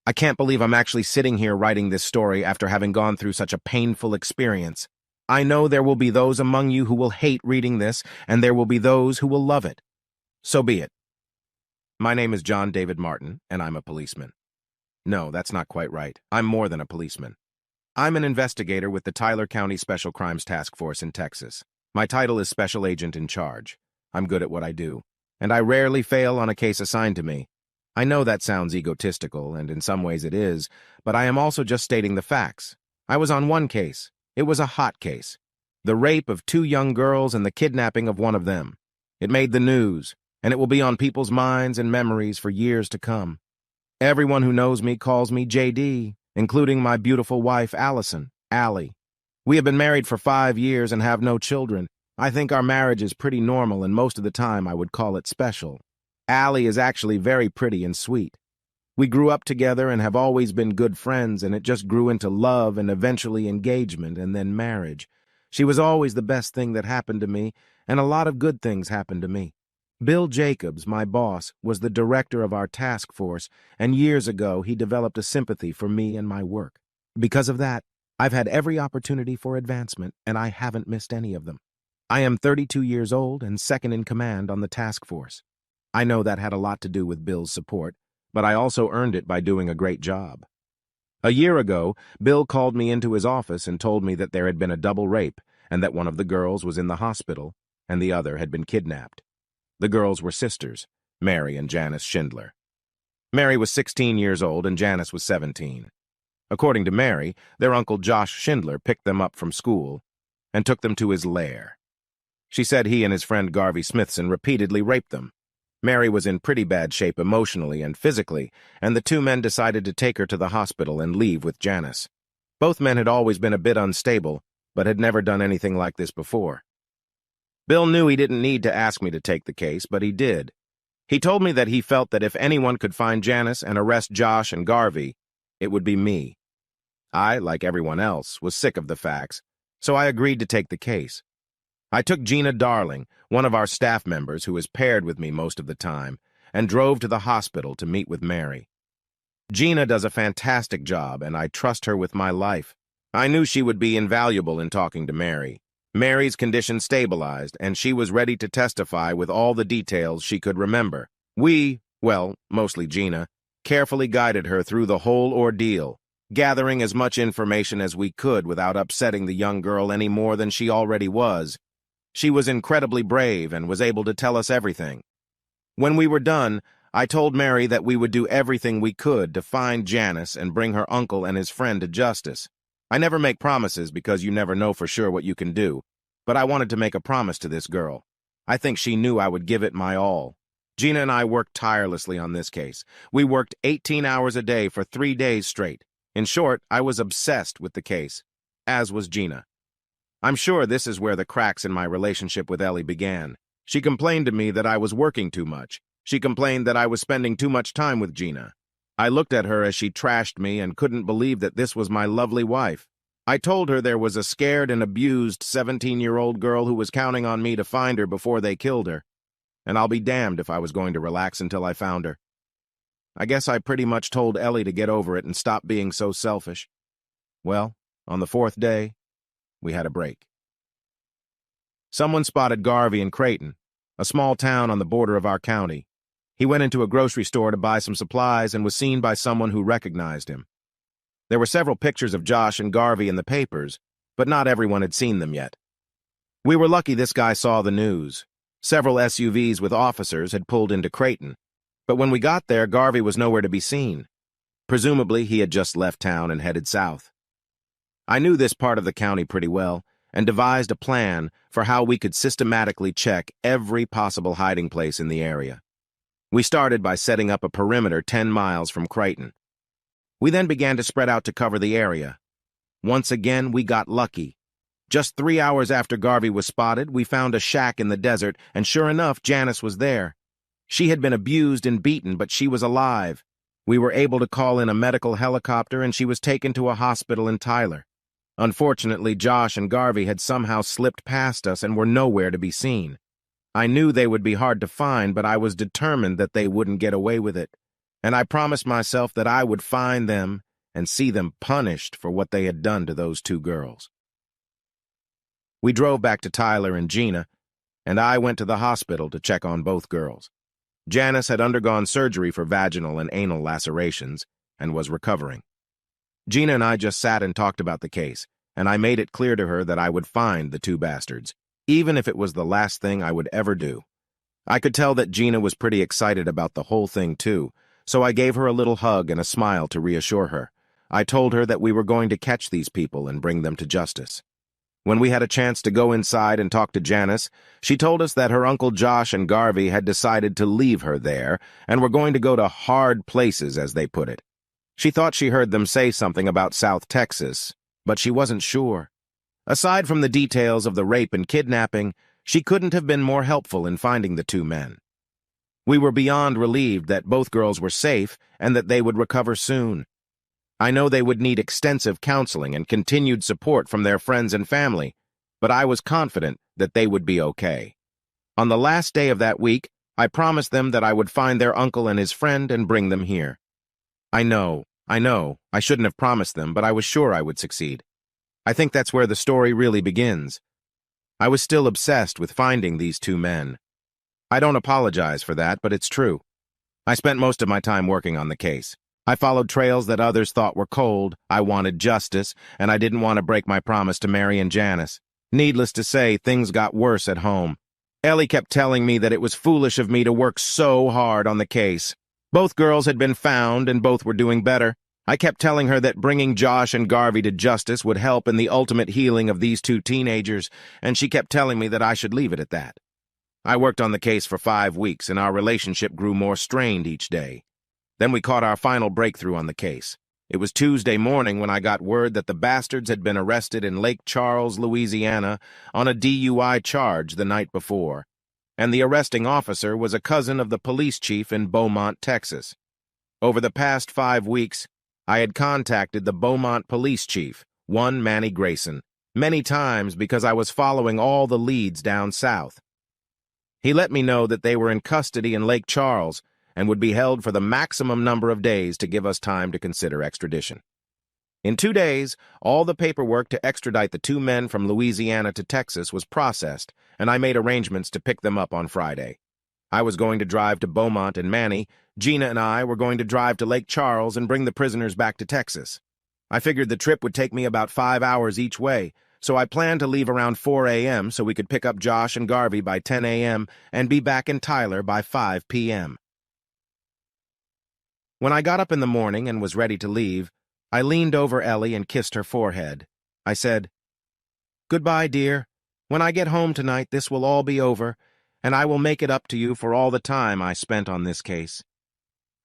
I can't believe I'm actually sitting here writing this story after having gone through such a painful experience. I know there will be those among you who will hate reading this, and there will be those who will love it. So be it. My name is John David Martin, and I'm a policeman. No, that's not quite right. I'm more than a policeman. I'm an investigator with the Tyler County Special Crimes Task Force in Texas. My title is Special Agent in Charge. I'm good at what I do, and I rarely fail on a case assigned to me. I know that sounds egotistical, and in some ways it is, but I am also just stating the facts. I was on one case. It was a hot case. The rape of 2 young girls and the kidnapping of one of them. It made the news, and it will be on people's minds and memories for years to come. Everyone who knows me calls me JD, including my beautiful wife, Allison, Allie. We have been married for 5 years and have no children. I think our marriage is pretty normal, and most of the time I would call it special. Allie is actually very pretty and sweet. We grew up together and have always been good friends, and it just grew into love and eventually engagement and then marriage. She was always the best thing that happened to me, and a lot of good things happened to me. Bill Jacobs, my boss, was the director of our task force, and years ago he developed a sympathy for me and my work. Because of that, I've had every opportunity for advancement, and I haven't missed any of them. I am 32 years old and second in command on the task force. I know that had a lot to do with Bill's support, but I also earned it by doing a great job. A year ago, Bill called me into his office and told me that there had been a double rape and that one of the girls was in the hospital and the other had been kidnapped. The girls were sisters, Mary and Janice Schindler. Mary was 16 years old and Janice was 17. According to Mary, their uncle Josh Schindler picked them up from school and took them to his lair. She said he and his friend Garvey Smithson repeatedly raped them. Mary was in pretty bad shape emotionally and physically, and the 2 men decided to take her to the hospital and leave with Janice. Both men had always been a bit unstable, but had never done anything like this before. Bill knew he didn't need to ask me to take the case, but he did. He told me that he felt that if anyone could find Janice and arrest Josh and Garvey, it would be me. I, like everyone else, was sick of the facts, so I agreed to take the case. I took Gina Darling, one of our staff members who is paired with me most of the time, and drove to the hospital to meet with Mary. Gina does a fantastic job, and I trust her with my life. I knew she would be invaluable in talking to Mary. Mary's condition stabilized, and she was ready to testify with all the details she could remember. We, well, mostly Gina, carefully guided her through the whole ordeal, gathering as much information as we could without upsetting the young girl any more than she already was. She was incredibly brave and was able to tell us everything. When we were done, I told Mary that we would do everything we could to find Janice and bring her uncle and his friend to justice. I never make promises because you never know for sure what you can do, but I wanted to make a promise to this girl. I think she knew I would give it my all. Gina and I worked tirelessly on this case. We worked 18 hours a day for 3 days straight. In short, I was obsessed with the case, as was Gina. I'm sure this is where the cracks in my relationship with Ellie began. She complained to me that I was working too much. She complained that I was spending too much time with Gina. I looked at her as she trashed me and couldn't believe that this was my lovely wife. I told her there was a scared and abused 17-year-old girl who was counting on me to find her before they killed her, and I'll be damned if I was going to relax until I found her. I guess I pretty much told Ellie to get over it and stop being so selfish. Well, on the 4th day, we had a break. Someone spotted Garvey in Creighton, a small town on the border of our county. He went into a grocery store to buy some supplies and was seen by someone who recognized him. There were several pictures of Josh and Garvey in the papers, but not everyone had seen them yet. We were lucky this guy saw the news. Several SUVs with officers had pulled into Creighton, but when we got there, Garvey was nowhere to be seen. Presumably, he had just left town and headed south. I knew this part of the county pretty well, and devised a plan for how we could systematically check every possible hiding place in the area. We started by setting up a perimeter 10 miles from Creighton. We then began to spread out to cover the area. Once again, we got lucky. Just 3 hours after Garvey was spotted, we found a shack in the desert, and sure enough, Janice was there. She had been abused and beaten, but she was alive. We were able to call in a medical helicopter, and she was taken to a hospital in Tyler. Unfortunately, Josh and Garvey had somehow slipped past us and were nowhere to be seen. I knew they would be hard to find, but I was determined that they wouldn't get away with it. and I promised myself that I would find them and see them punished for what they had done to those two girls. We drove back to Tyler and Gina, and I went to the hospital to check on both girls. Janice had undergone surgery for vaginal and anal lacerations and was recovering. Gina and I just sat and talked about the case, and I made it clear to her that I would find the two bastards, even if it was the last thing I would ever do. I could tell that Gina was pretty excited about the whole thing too, so I gave her a little hug and a smile to reassure her. I told her that we were going to catch these people and bring them to justice. When we had a chance to go inside and talk to Janice, she told us that her Uncle Josh and Garvey had decided to leave her there and were going to go to hard places, as they put it. She thought she heard them say something about South Texas, but she wasn't sure. Aside from the details of the rape and kidnapping, she couldn't have been more helpful in finding the two men. We were beyond relieved that both girls were safe and that they would recover soon. I know they would need extensive counseling and continued support from their friends and family, but I was confident that they would be okay. On the last day of that week, I promised them that I would find their uncle and his friend and bring them here. I know, I shouldn't have promised them, but I was sure I would succeed. I think that's where the story really begins. I was still obsessed with finding these two men. I don't apologize for that, but it's true. I spent most of my time working on the case. I followed trails that others thought were cold. I wanted justice, and I didn't want to break my promise to Mary and Janice. Needless to say, things got worse at home. Ellie kept telling me that it was foolish of me to work so hard on the case. Both girls had been found, and both were doing better. I kept telling her that bringing Josh and Garvey to justice would help in the ultimate healing of these two teenagers, and she kept telling me that I should leave it at that. I worked on the case for 5 weeks, and our relationship grew more strained each day. Then we caught our final breakthrough on the case. It was Tuesday morning when I got word that the bastards had been arrested in Lake Charles, Louisiana, on a DUI charge the night before, and the arresting officer was a cousin of the police chief in Beaumont, Texas. Over the past 5 weeks, I had contacted the Beaumont police chief, one Manny Grayson, many times because I was following all the leads down south. He let me know that they were in custody in Lake Charles and would be held for the maximum number of days to give us time to consider extradition. In 2 days, all the paperwork to extradite the two men from Louisiana to Texas was processed, and I made arrangements to pick them up on Friday. I was going to drive to Beaumont and Manny. Gina and I were going to drive to Lake Charles and bring the prisoners back to Texas. I figured the trip would take me about 5 hours each way, so I planned to leave around 4 a.m. so we could pick up Josh and Garvey by 10 a.m. and be back in Tyler by 5 p.m. When I got up in the morning and was ready to leave, I leaned over Ellie and kissed her forehead. I said, "Goodbye, dear. When I get home tonight, this will all be over, and I will make it up to you for all the time I spent on this case."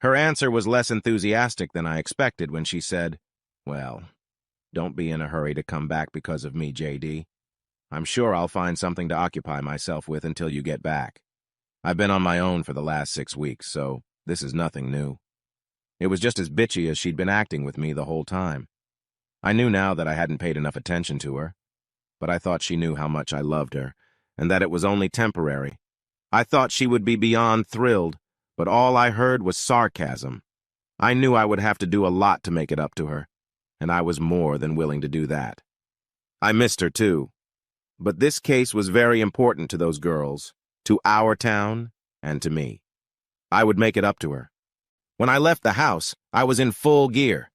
Her answer was less enthusiastic than I expected when she said, "Well, don't be in a hurry to come back because of me, J.D. I'm sure I'll find something to occupy myself with until you get back. I've been on my own for the last 6 weeks, so this is nothing new." It was just as bitchy as she'd been acting with me the whole time. I knew now that I hadn't paid enough attention to her, but I thought she knew how much I loved her, and that it was only temporary. I thought she would be beyond thrilled, but all I heard was sarcasm. I knew I would have to do a lot to make it up to her, and I was more than willing to do that. I missed her, too. But this case was very important to those girls, to our town, and to me. I would make it up to her. When I left the house, I was in full gear.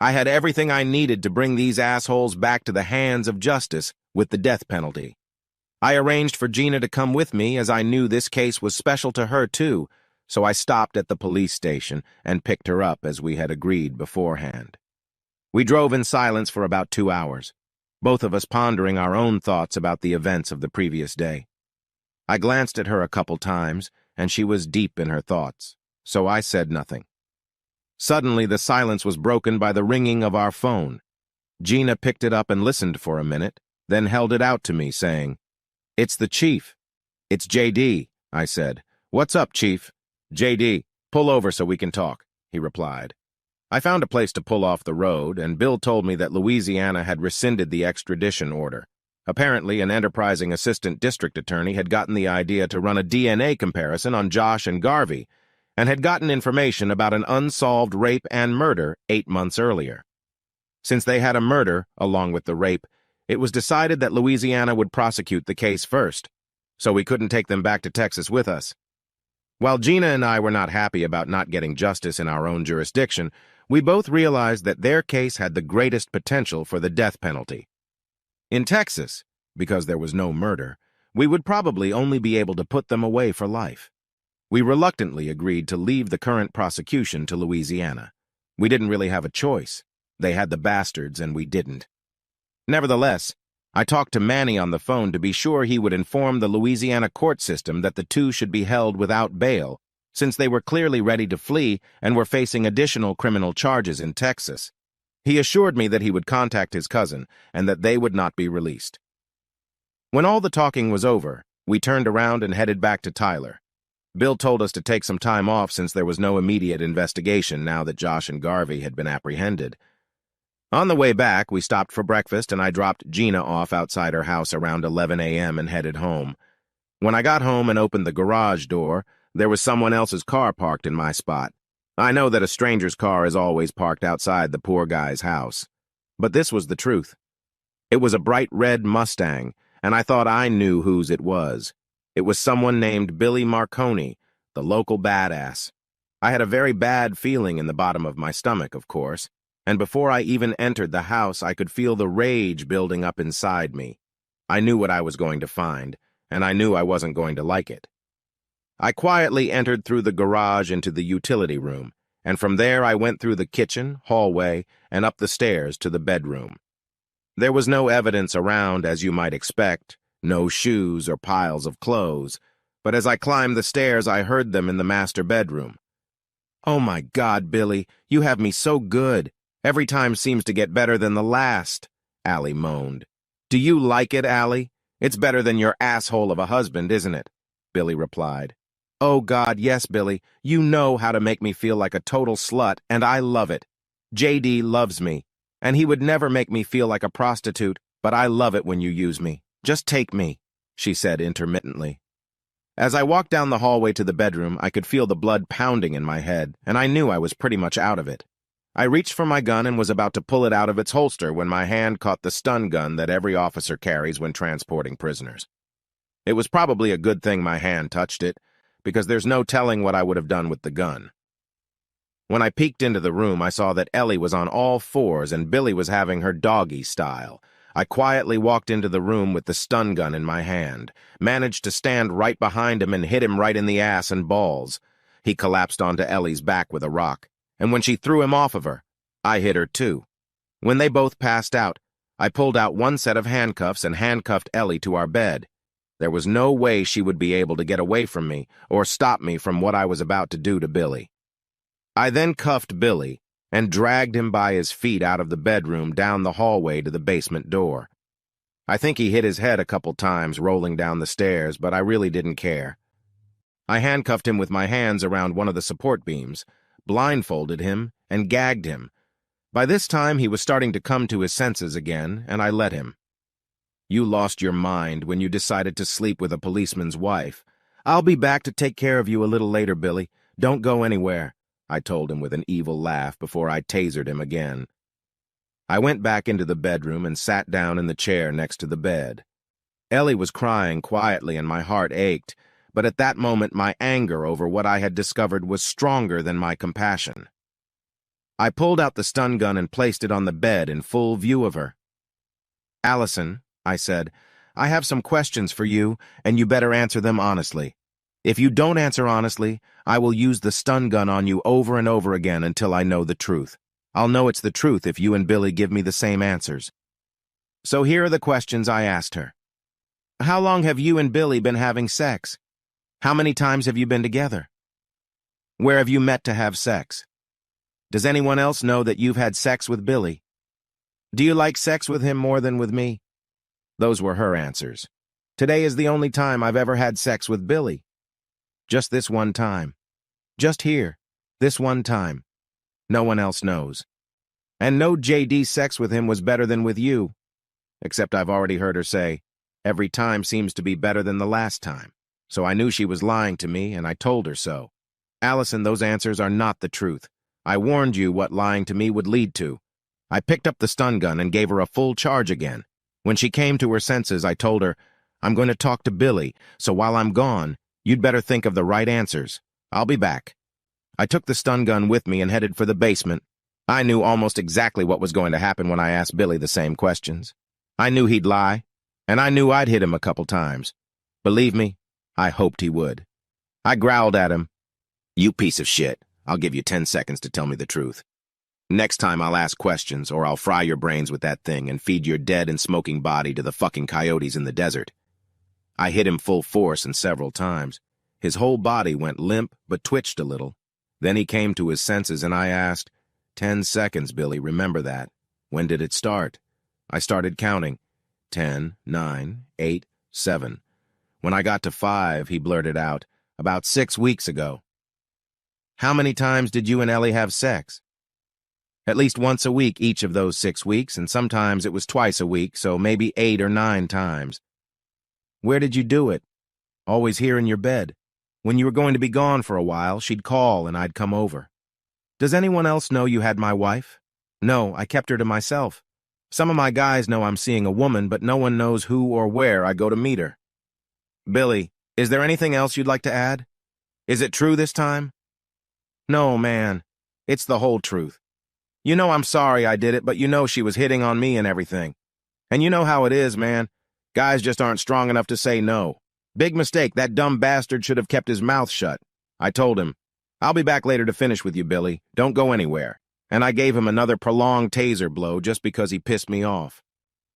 I had everything I needed to bring these assholes back to the hands of justice with the death penalty. I arranged for Gina to come with me as I knew this case was special to her too, so I stopped at the police station and picked her up as we had agreed beforehand. We drove in silence for about 2 hours, both of us pondering our own thoughts about the events of the previous day. I glanced at her a couple times, and she was deep in her thoughts, so I said nothing. Suddenly, the silence was broken by the ringing of our phone. Gina picked it up and listened for a minute, then held it out to me, saying, "It's the chief." "It's J.D.," I said. "What's up, Chief?" "J.D., pull over so we can talk," he replied. I found a place to pull off the road, and Bill told me that Louisiana had rescinded the extradition order. Apparently, an enterprising assistant district attorney had gotten the idea to run a DNA comparison on Josh and Garvey, and had gotten information about an unsolved rape and murder 8 months earlier. Since they had a murder, along with the rape, it was decided that Louisiana would prosecute the case first, so we couldn't take them back to Texas with us. While Gina and I were not happy about not getting justice in our own jurisdiction, we both realized that their case had the greatest potential for the death penalty. In Texas, because there was no murder, we would probably only be able to put them away for life. We reluctantly agreed to leave the current prosecution to Louisiana. We didn't really have a choice. They had the bastards and we didn't. Nevertheless, I talked to Manny on the phone to be sure he would inform the Louisiana court system that the two should be held without bail, since they were clearly ready to flee and were facing additional criminal charges in Texas. He assured me that he would contact his cousin and that they would not be released. When all the talking was over, we turned around and headed back to Tyler. Bill told us to take some time off since there was no immediate investigation now that Josh and Garvey had been apprehended. On the way back, we stopped for breakfast and I dropped Gina off outside her house around 11 a.m. and headed home. When I got home and opened the garage door, there was someone else's car parked in my spot. I know that a stranger's car is always parked outside the poor guy's house. But this was the truth. It was a bright red Mustang, and I thought I knew whose it was. It was someone named Billy Marconi, the local badass. I had a very bad feeling in the bottom of my stomach, of course, and before I even entered the house, I could feel the rage building up inside me. I knew what I was going to find, and I knew I wasn't going to like it. I quietly entered through the garage into the utility room, and from there I went through the kitchen, hallway, and up the stairs to the bedroom. There was no evidence around, as you might expect, no shoes or piles of clothes, but as I climbed the stairs, I heard them in the master bedroom. "Oh my God, Billy, you have me so good. Every time seems to get better than the last," Allie moaned. "Do you like it, Allie? It's better than your asshole of a husband, isn't it?" Billy replied. "Oh God, yes, Billy. You know how to make me feel like a total slut, and I love it. JD loves me, and he would never make me feel like a prostitute, but I love it when you use me. Just take me," she said intermittently. As I walked down the hallway to the bedroom, I could feel the blood pounding in my head, and I knew I was pretty much out of it. I reached for my gun and was about to pull it out of its holster when my hand caught the stun gun that every officer carries when transporting prisoners. It was probably a good thing my hand touched it, because there's no telling what I would have done with the gun. When I peeked into the room, I saw that Ellie was on all fours and Billy was having her doggy style. I quietly walked into the room with the stun gun in my hand, managed to stand right behind him and hit him right in the ass and balls. He collapsed onto Ellie's back with a rock, and when she threw him off of her, I hit her too. When they both passed out, I pulled out one set of handcuffs and handcuffed Ellie to our bed. There was no way she would be able to get away from me or stop me from what I was about to do to Billy. I then cuffed Billy and dragged him by his feet out of the bedroom down the hallway to the basement door. I think he hit his head a couple times rolling down the stairs, but I really didn't care. I handcuffed him with my hands around one of the support beams, blindfolded him, and gagged him. By this time, he was starting to come to his senses again, and I let him. "You lost your mind when you decided to sleep with a policeman's wife. I'll be back to take care of you a little later, Billy. Don't go anywhere," I told him with an evil laugh before I tasered him again. I went back into the bedroom and sat down in the chair next to the bed. Ellie was crying quietly and my heart ached, but at that moment my anger over what I had discovered was stronger than my compassion. I pulled out the stun gun and placed it on the bed in full view of her. "Allison," I said, "I have some questions for you, and you better answer them honestly. If you don't answer honestly, I will use the stun gun on you over and over again until I know the truth. I'll know it's the truth if you and Billy give me the same answers." So here are the questions I asked her. How long have you and Billy been having sex? How many times have you been together? Where have you met to have sex? Does anyone else know that you've had sex with Billy? Do you like sex with him more than with me? Those were her answers. Today is the only time I've ever had sex with Billy. Just this one time. Just here. This one time. No one else knows. And no JD sex with him was better than with you. Except I've already heard her say, every time seems to be better than the last time. So I knew she was lying to me, and I told her so. Allison, those answers are not the truth. I warned you what lying to me would lead to. I picked up the stun gun and gave her a full charge again. When she came to her senses, I told her, I'm going to talk to Billy, so while I'm gone, you'd better think of the right answers. I'll be back. I took the stun gun with me and headed for the basement. I knew almost exactly what was going to happen when I asked Billy the same questions. I knew he'd lie, and I knew I'd hit him a couple times. Believe me, I hoped he would. I growled at him. You piece of shit. I'll give you 10 seconds to tell me the truth. Next time I'll ask questions, or I'll fry your brains with that thing and feed your dead and smoking body to the fucking coyotes in the desert. I hit him full force and several times. His whole body went limp but twitched a little. Then he came to his senses and I asked, 10 seconds, Billy, remember that. When did it start? I started counting. 10, 9, 8, 7. When I got to 5, he blurted out, about 6 weeks ago. How many times did you and Ellie have sex? At least once a week each of those 6 weeks, and sometimes it was twice a week, so maybe 8 or 9 times. Where did you do it? Always here in your bed. When you were going to be gone for a while, she'd call and I'd come over. Does anyone else know you had my wife? No, I kept her to myself. Some of my guys know I'm seeing a woman, but no one knows who or where I go to meet her. Billy, is there anything else you'd like to add? Is it true this time? No, man. It's the whole truth. You know I'm sorry I did it, but you know she was hitting on me and everything. And you know how it is, man. Guys just aren't strong enough to say no. Big mistake, that dumb bastard should have kept his mouth shut. I told him, I'll be back later to finish with you, Billy. Don't go anywhere. And I gave him another prolonged taser blow just because he pissed me off.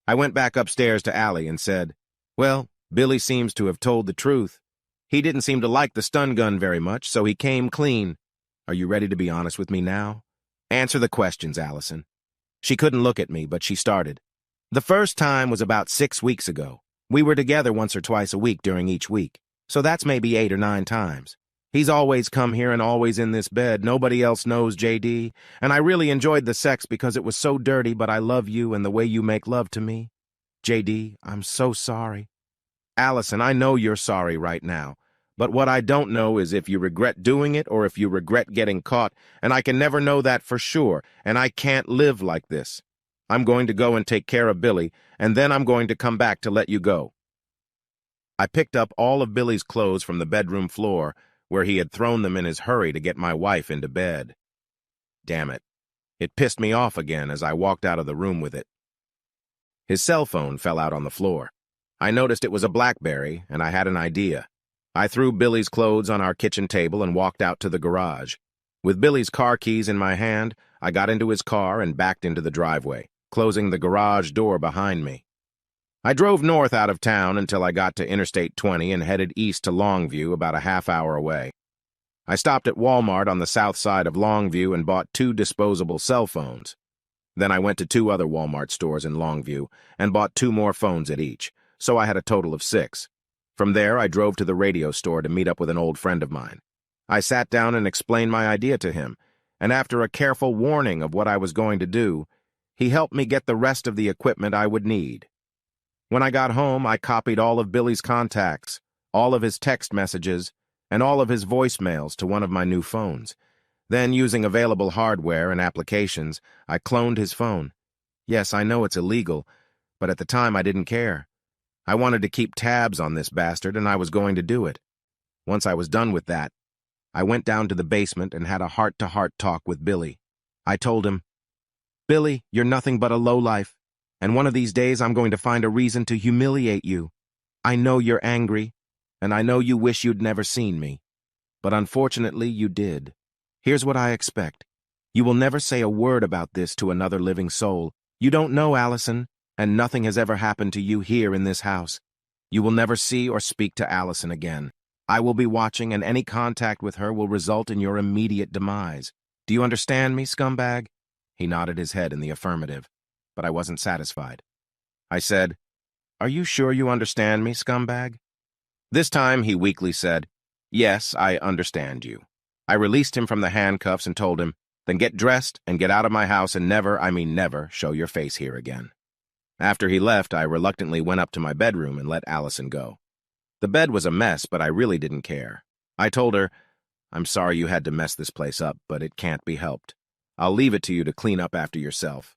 I went back upstairs to Allie and said, well, Billy seems to have told the truth. He didn't seem to like the stun gun very much, so he came clean. Are you ready to be honest with me now? Answer the questions, Allison. She couldn't look at me, but she started. The first time was about 6 weeks ago. We were together once or twice a week during each week, so that's maybe 8 or 9 times. He's always come here and always in this bed. Nobody else knows JD, and I really enjoyed the sex because it was so dirty, but I love you and the way you make love to me. JD, I'm so sorry. Allison, I know you're sorry right now, but what I don't know is if you regret doing it or if you regret getting caught, and I can never know that for sure, and I can't live like this. I'm going to go and take care of Billy, and then I'm going to come back to let you go. I picked up all of Billy's clothes from the bedroom floor, where he had thrown them in his hurry to get my wife into bed. Damn it. It pissed me off again as I walked out of the room with it. His cell phone fell out on the floor. I noticed it was a BlackBerry, and I had an idea. I threw Billy's clothes on our kitchen table and walked out to the garage. With Billy's car keys in my hand, I got into his car and backed into the driveway, closing the garage door behind me. I drove north out of town until I got to Interstate 20 and headed east to Longview, about a half-hour away. I stopped at Walmart on the south side of Longview and bought 2 disposable cell phones. Then I went to 2 other Walmart stores in Longview and bought 2 more phones at each, so I had a total of 6. From there, I drove to the radio store to meet up with an old friend of mine. I sat down and explained my idea to him, and after a careful warning of what I was going to do, he helped me get the rest of the equipment I would need. When I got home, I copied all of Billy's contacts, all of his text messages, and all of his voicemails to one of my new phones. Then, using available hardware and applications, I cloned his phone. Yes, I know it's illegal, but at the time I didn't care. I wanted to keep tabs on this bastard, and I was going to do it. Once I was done with that, I went down to the basement and had a heart-to-heart talk with Billy. I told him, Billy, you're nothing but a lowlife, and one of these days I'm going to find a reason to humiliate you. I know you're angry, and I know you wish you'd never seen me. But unfortunately, you did. Here's what I expect. You will never say a word about this to another living soul. You don't know Allison, and nothing has ever happened to you here in this house. You will never see or speak to Allison again. I will be watching, and any contact with her will result in your immediate demise. Do you understand me, scumbag? He nodded his head in the affirmative, but I wasn't satisfied. I said, Are you sure you understand me, scumbag? This time he weakly said, Yes, I understand you. I released him from the handcuffs and told him, Then get dressed and get out of my house and never, I mean never, show your face here again. After he left, I reluctantly went up to my bedroom and let Allison go. The bed was a mess, but I really didn't care. I told her, I'm sorry you had to mess this place up, but it can't be helped. I'll leave it to you to clean up after yourself.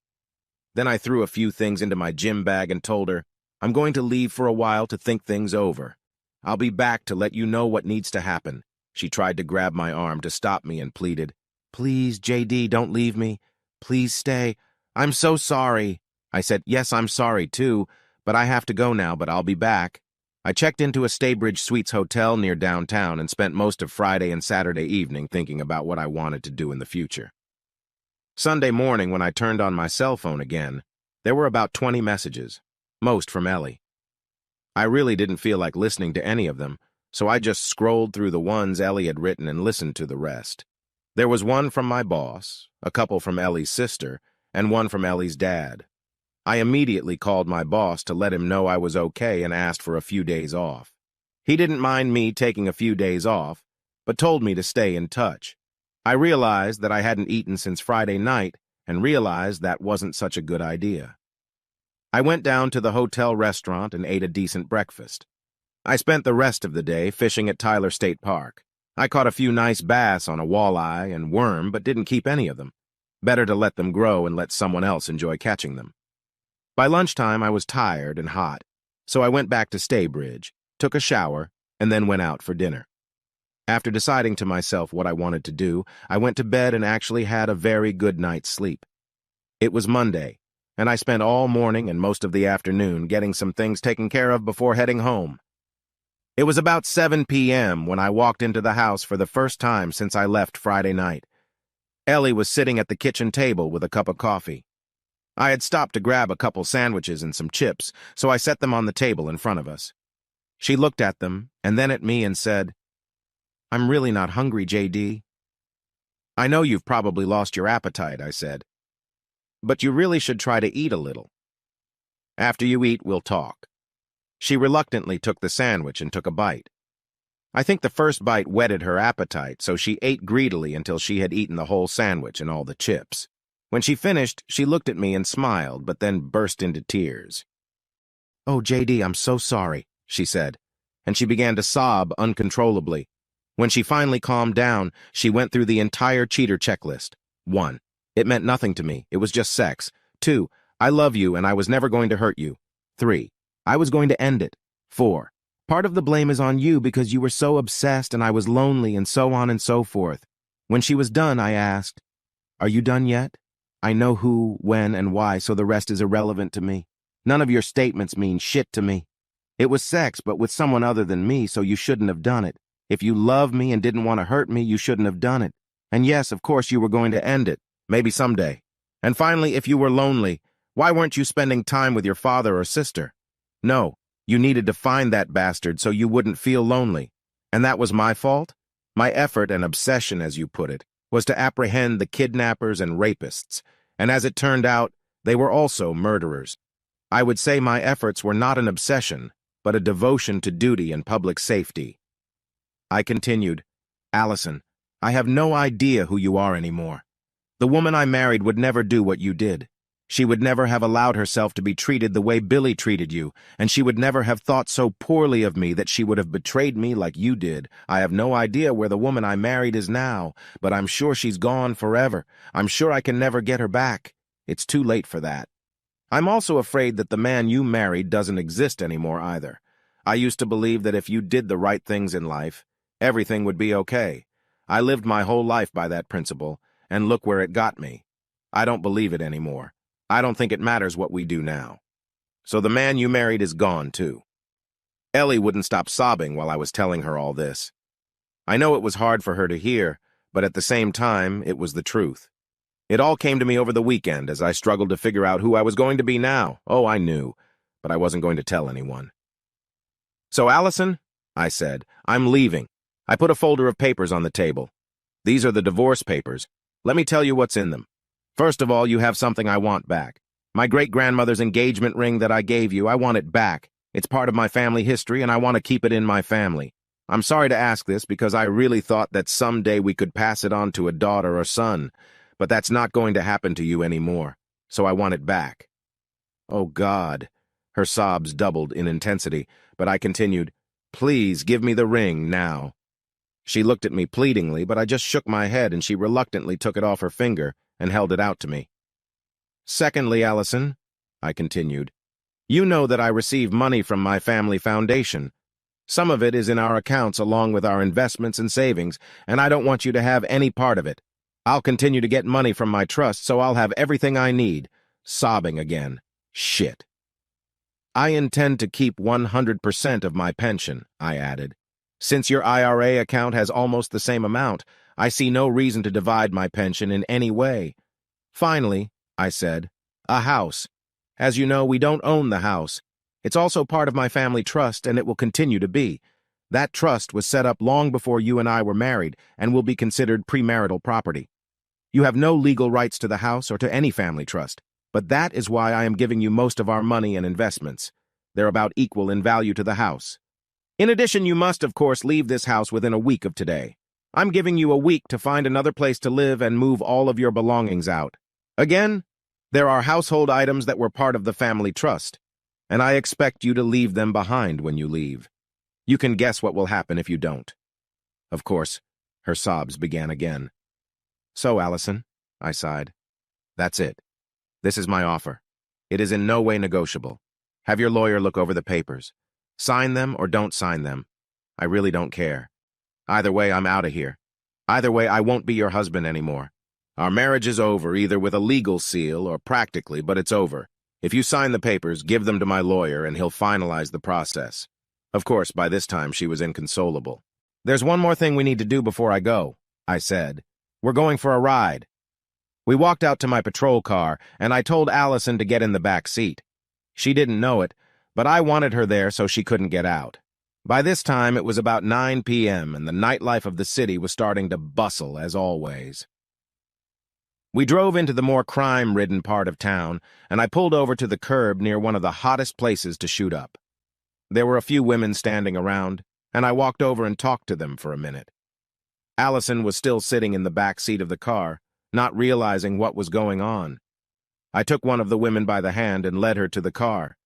Then I threw a few things into my gym bag and told her, I'm going to leave for a while to think things over. I'll be back to let you know what needs to happen. She tried to grab my arm to stop me and pleaded, Please, JD, don't leave me. Please stay. I'm so sorry. I said, yes, I'm sorry too, but I have to go now, but I'll be back. I checked into a Staybridge Suites hotel near downtown and spent most of Friday and Saturday evening thinking about what I wanted to do in the future. Sunday morning, when I turned on my cell phone again, there were about 20 messages, most from Ellie. I really didn't feel like listening to any of them, so I just scrolled through the ones Ellie had written and listened to the rest. There was one from my boss, a couple from Ellie's sister, and one from Ellie's dad. I immediately called my boss to let him know I was okay and asked for a few days off. He didn't mind me taking a few days off, but told me to stay in touch. I realized that I hadn't eaten since Friday night and realized that wasn't such a good idea. I went down to the hotel restaurant and ate a decent breakfast. I spent the rest of the day fishing at Tyler State Park. I caught a few nice bass on a walleye and worm, but didn't keep any of them. Better to let them grow and let someone else enjoy catching them. By lunchtime, I was tired and hot, so I went back to Staybridge, took a shower, and then went out for dinner. After deciding to myself what I wanted to do, I went to bed and actually had a very good night's sleep. It was Monday, and I spent all morning and most of the afternoon getting some things taken care of before heading home. It was about 7 p.m. when I walked into the house for the first time since I left Friday night. Ellie was sitting at the kitchen table with a cup of coffee. I had stopped to grab a couple sandwiches and some chips, so I set them on the table in front of us. She looked at them and then at me and said, I'm really not hungry, JD. I know you've probably lost your appetite, I said, but you really should try to eat a little. After you eat, we'll talk. She reluctantly took the sandwich and took a bite. I think the first bite whetted her appetite, so she ate greedily until she had eaten the whole sandwich and all the chips. When she finished, she looked at me and smiled, but then burst into tears. Oh, JD, I'm so sorry, she said, and she began to sob uncontrollably. When she finally calmed down, she went through the entire cheater checklist. 1. It meant nothing to me. It was just sex. 2. I love you and I was never going to hurt you. 3. I was going to end it. 4. Part of the blame is on you because you were so obsessed and I was lonely and so on and so forth. When she was done, I asked, Are you done yet? I know who, when, and why, so the rest is irrelevant to me. None of your statements mean shit to me. It was sex, but with someone other than me, so you shouldn't have done it. If you loved me and didn't want to hurt me, you shouldn't have done it. And yes, of course you were going to end it. Maybe someday. And finally, if you were lonely, why weren't you spending time with your father or sister? No, you needed to find that bastard so you wouldn't feel lonely. And that was my fault? My effort and obsession, as you put it, was to apprehend the kidnappers and rapists. And as it turned out, they were also murderers. I would say my efforts were not an obsession, but a devotion to duty and public safety. I continued, Allison, I have no idea who you are anymore. The woman I married would never do what you did. She would never have allowed herself to be treated the way Billy treated you, and she would never have thought so poorly of me that she would have betrayed me like you did. I have no idea where the woman I married is now, but I'm sure she's gone forever. I'm sure I can never get her back. It's too late for that. I'm also afraid that the man you married doesn't exist anymore either. I used to believe that if you did the right things in life, everything would be okay. I lived my whole life by that principle, and look where it got me. I don't believe it anymore. I don't think it matters what we do now. So the man you married is gone, too. Ellie wouldn't stop sobbing while I was telling her all this. I know it was hard for her to hear, but at the same time, it was the truth. It all came to me over the weekend as I struggled to figure out who I was going to be now. Oh, I knew, but I wasn't going to tell anyone. So, Allison, I said, I'm leaving. I put a folder of papers on the table. These are the divorce papers. Let me tell you what's in them. First of all, you have something I want back. My great-grandmother's engagement ring that I gave you, I want it back. It's part of my family history, and I want to keep it in my family. I'm sorry to ask this because I really thought that someday we could pass it on to a daughter or son, but that's not going to happen to you anymore, so I want it back. Oh, God. Her sobs doubled in intensity, but I continued, Please give me the ring now. She looked at me pleadingly, but I just shook my head and she reluctantly took it off her finger and held it out to me. Secondly, Allison, I continued, you know that I receive money from my family foundation. Some of it is in our accounts along with our investments and savings, and I don't want you to have any part of it. I'll continue to get money from my trust, so I'll have everything I need. Sobbing again. Shit. I intend to keep 100% of my pension, I added. Since your IRA account has almost the same amount, I see no reason to divide my pension in any way. Finally, I said, a house. As you know, we don't own the house. It's also part of my family trust, and it will continue to be. That trust was set up long before you and I were married and will be considered premarital property. You have no legal rights to the house or to any family trust, but that is why I am giving you most of our money and investments. They're about equal in value to the house. In addition, you must, of course, leave this house within a week of today. I'm giving you a week to find another place to live and move all of your belongings out. Again, there are household items that were part of the family trust, and I expect you to leave them behind when you leave. You can guess what will happen if you don't. Of course, her sobs began again. So, Allison, I sighed. That's it. This is my offer. It is in no way negotiable. Have your lawyer look over the papers. Sign them or don't sign them. I really don't care. Either way, I'm out of here. Either way, I won't be your husband anymore. Our marriage is over, either with a legal seal or practically, but it's over. If you sign the papers, give them to my lawyer and he'll finalize the process. Of course, by this time, she was inconsolable. There's one more thing we need to do before I go, I said. We're going for a ride. We walked out to my patrol car, and I told Allison to get in the back seat. She didn't know it, but I wanted her there so she couldn't get out. By this time, it was about 9 p.m., and the nightlife of the city was starting to bustle, as always. We drove into the more crime-ridden part of town, and I pulled over to the curb near one of the hottest places to shoot up. There were a few women standing around, and I walked over and talked to them for a minute. Allison was still sitting in the back seat of the car, not realizing what was going on. I took one of the women by the hand and led her to the car.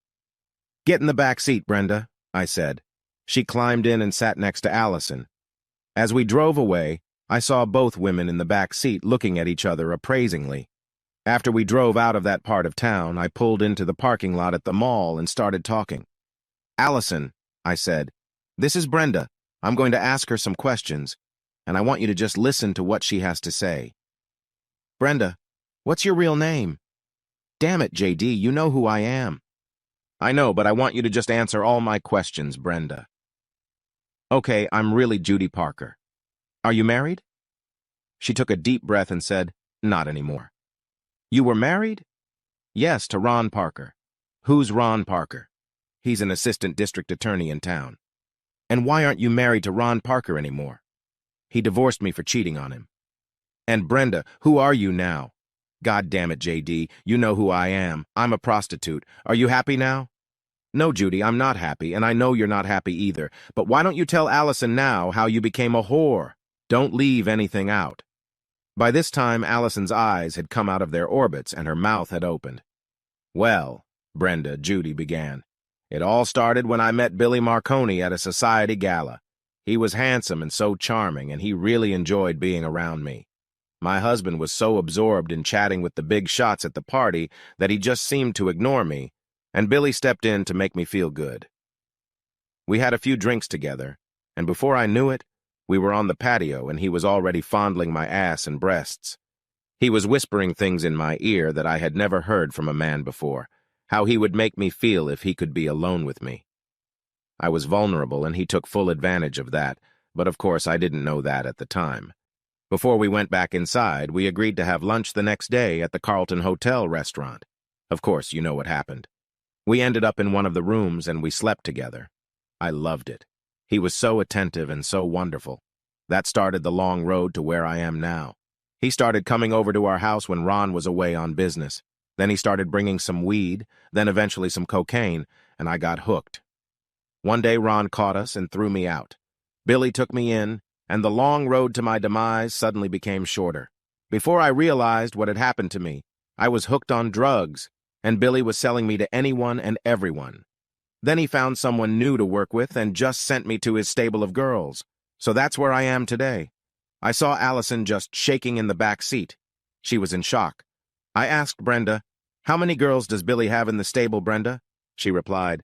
Get in the back seat, Brenda, I said. She climbed in and sat next to Allison. As we drove away, I saw both women in the back seat looking at each other appraisingly. After we drove out of that part of town, I pulled into the parking lot at the mall and started talking. Allison, I said, this is Brenda. I'm going to ask her some questions, and I want you to just listen to what she has to say. Brenda, what's your real name? Damn it, JD, you know who I am. I know, but I want you to just answer all my questions, Brenda. Okay, I'm really Judy Parker. Are you married? She took a deep breath and said, not anymore. You were married? Yes, to Ron Parker. Who's Ron Parker? He's an assistant district attorney in town. And why aren't you married to Ron Parker anymore? He divorced me for cheating on him. And Brenda, who are you now? God damn it, JD, you know who I am. I'm a prostitute. Are you happy now? No, Judy, I'm not happy, and I know you're not happy either. But why don't you tell Allison now how you became a whore? Don't leave anything out. By this time, Allison's eyes had come out of their orbits and her mouth had opened. Well, Brenda, Judy began. It all started when I met Billy Marconi at a society gala. He was handsome and so charming, and he really enjoyed being around me. My husband was so absorbed in chatting with the big shots at the party that he just seemed to ignore me, and Billy stepped in to make me feel good. We had a few drinks together, and before I knew it, we were on the patio and he was already fondling my ass and breasts. He was whispering things in my ear that I had never heard from a man before, how he would make me feel if he could be alone with me. I was vulnerable and he took full advantage of that, but of course I didn't know that at the time. Before we went back inside, we agreed to have lunch the next day at the Carlton Hotel restaurant. Of course, you know what happened. We ended up in one of the rooms and we slept together. I loved it. He was so attentive and so wonderful. That started the long road to where I am now. He started coming over to our house when Ron was away on business. Then he started bringing some weed, then eventually some cocaine, and I got hooked. One day Ron caught us and threw me out. Billy took me in, and the long road to my demise suddenly became shorter. Before I realized what had happened to me, I was hooked on drugs, and Billy was selling me to anyone and everyone. Then he found someone new to work with and just sent me to his stable of girls. So that's where I am today. I saw Allison just shaking in the back seat. She was in shock. I asked Brenda, "How many girls does Billy have in the stable, Brenda?" She replied,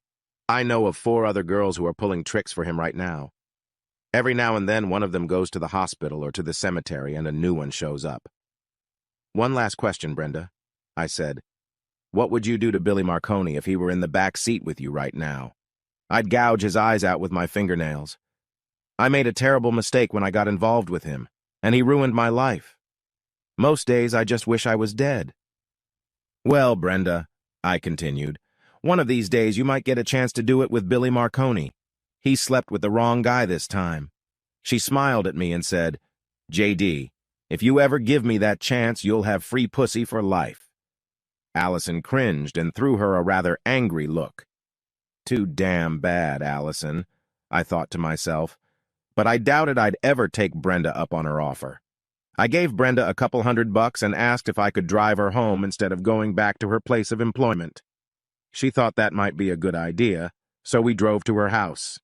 "I know of 4 other girls who are pulling tricks for him right now. Every now and then one of them goes to the hospital or to the cemetery and a new one shows up." "One last question, Brenda," I said. "What would you do to Billy Marconi if he were in the back seat with you right now?" "I'd gouge his eyes out with my fingernails. I made a terrible mistake when I got involved with him, and he ruined my life. Most days I just wish I was dead." "Well, Brenda," I continued, "one of these days you might get a chance to do it with Billy Marconi. He slept with the wrong guy this time." She smiled at me and said, "JD, if you ever give me that chance, you'll have free pussy for life." Allison cringed and threw her a rather angry look. Too damn bad, Allison, I thought to myself, but I doubted I'd ever take Brenda up on her offer. I gave Brenda a couple $100 and asked if I could drive her home instead of going back to her place of employment. She thought that might be a good idea, so we drove to her house.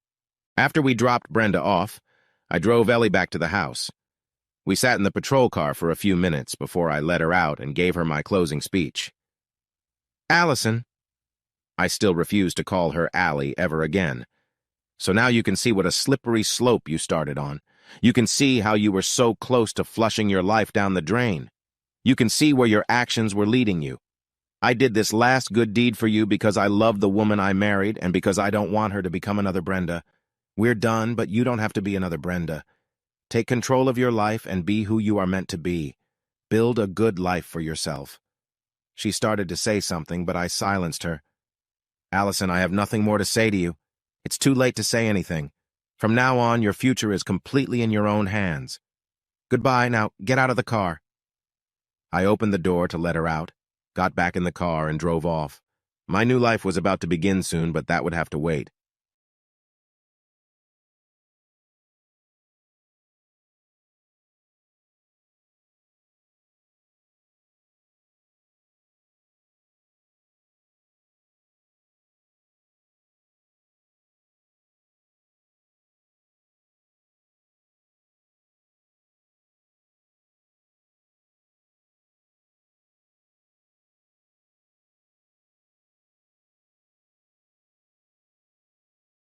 After we dropped Brenda off, I drove Ellie back to the house. We sat in the patrol car for a few minutes before I let her out and gave her my closing speech. "Allison," I still refused to call her Allie ever again. "So now you can see what a slippery slope you started on. You can see how you were so close to flushing your life down the drain. You can see where your actions were leading you. I did this last good deed for you because I love the woman I married and because I don't want her to become another Brenda. We're done, but you don't have to be another Brenda. Take control of your life and be who you are meant to be. Build a good life for yourself." She started to say something, but I silenced her. "Allison, I have nothing more to say to you. It's too late to say anything. From now on, your future is completely in your own hands. Goodbye, now get out of the car." I opened the door to let her out, got back in the car, and drove off. My new life was about to begin soon, but that would have to wait.